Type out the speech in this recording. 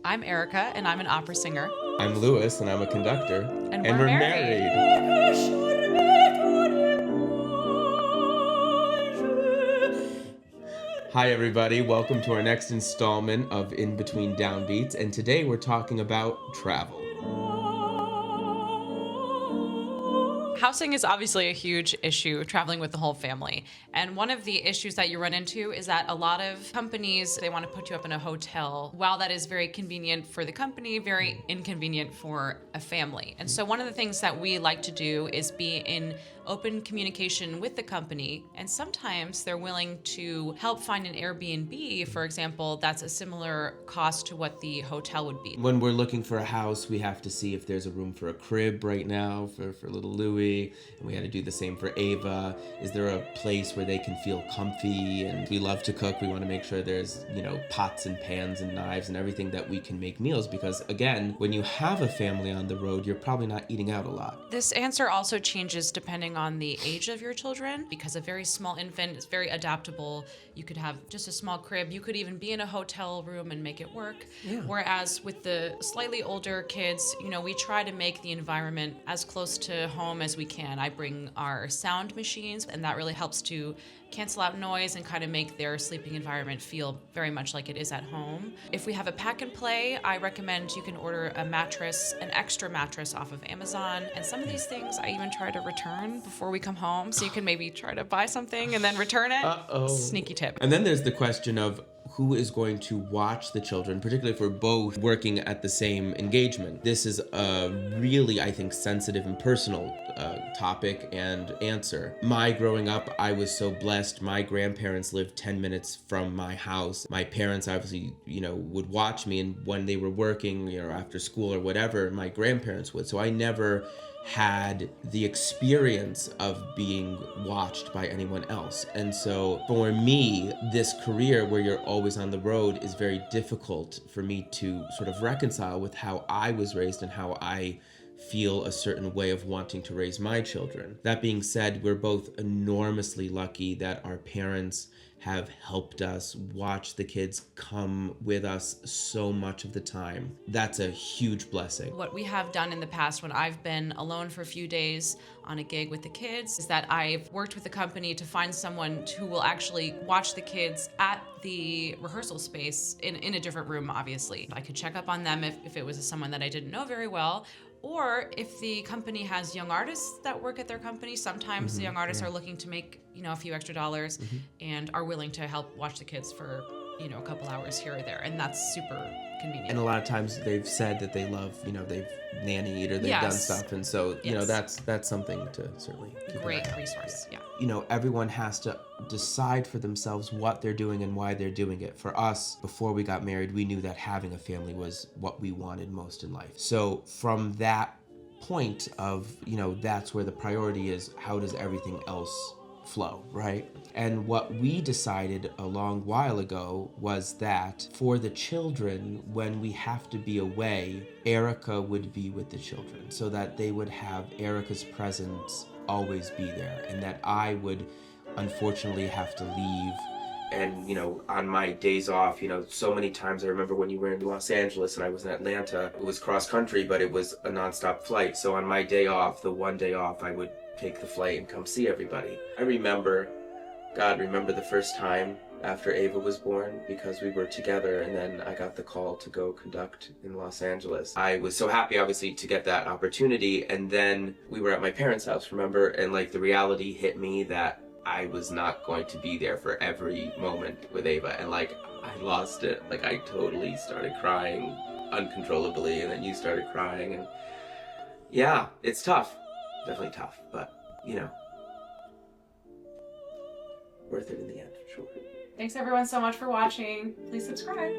I'm Erica, and I'm an opera singer. I'm Lewis, and I'm a conductor. And we're married. Hi, everybody. Welcome to our next installment of In Between Downbeats, and today we're talking about travel. Housing is obviously a huge issue, traveling with the whole family. And one of the issues that you run into is that a lot of companies, they want to put you up in a hotel. While that is very convenient for the company, very inconvenient for a family. And so one of the things that we like to do is be in open communication with the company. And sometimes they're willing to help find an Airbnb, for example, that's a similar cost to what the hotel would be. When we're looking for a house, we have to see if there's a room for a crib right now for little Louie, and we had to do the same for Ava. Is there a place where they can feel comfy? And we love to cook. We want to make sure there's, pots and pans and knives and everything that we can make meals, because again, when you have a family on the road, you're probably not eating out a lot. This answer also changes depending on the age of your children, because a very small infant is very adaptable. You could have just a small crib. You could even be in a hotel room and make it work. Yeah. Whereas with the slightly older kids, we try to make the environment as close to home as we can. I bring our sound machines, and that really helps to cancel out noise and kind of make their sleeping environment feel very much like it is at home. If we have a pack and play, I recommend you can order a mattress, an extra mattress off of Amazon. And some of these things I even try to return before we come home. So you can maybe try to buy something and then return it. Uh-oh. Sneaky tip. And then there's the question of who is going to watch the children, particularly if we're both working at the same engagement. This is a really, I think, sensitive and personal topic and answer. My growing up, I was so blessed. My grandparents lived 10 minutes from my house. My parents obviously, would watch me, and when they were working, after school or whatever, my grandparents would. So I never had the experience of being watched by anyone else. And so for me, this career where you're always on the road is very difficult for me to sort of reconcile with how I was raised and how I feel a certain way of wanting to raise my children. That being said, we're both enormously lucky that our parents have helped us watch the kids come with us so much of the time. That's a huge blessing. What we have done in the past when I've been alone for a few days on a gig with the kids is that I've worked with the company to find someone who will actually watch the kids at the rehearsal space in a different room, obviously. I could check up on them if it was someone that I didn't know very well. Or if the company has young artists that work at their company, sometimes the young artists are looking to make, a few extra dollars and are willing to help watch the kids for, a couple hours here or there. And that's super convenient. And a lot of times they've said that they love, they've nannied or they've done stuff. And so, that's something to certainly keep an Great eye on. resource, yeah. Everyone has to decide for themselves what they're doing and why they're doing it. For us, before we got married, we knew that having a family was what we wanted most in life. So from that point of, that's where the priority is, how does everything else flow, right? And what we decided a long while ago was that for the children, when we have to be away, Erica would be with the children so that they would have Erica's presence always be there, and that I would unfortunately have to leave. And, on my days off, so many times I remember when you were in Los Angeles and I was in Atlanta, it was cross country, but it was a nonstop flight. So on my day off, the one day off, I would take the flight and come see everybody. I remember the first time after Ava was born, because we were together, and then I got the call to go conduct in Los Angeles. I was so happy, obviously, to get that opportunity, and then we were at my parents' house, remember, and the reality hit me that I was not going to be there for every moment with Ava, and I lost it. I totally started crying uncontrollably, and then you started crying, and yeah, it's tough. Definitely tough, but, worth it in the end, for sure. Thanks everyone so much for watching. Please subscribe.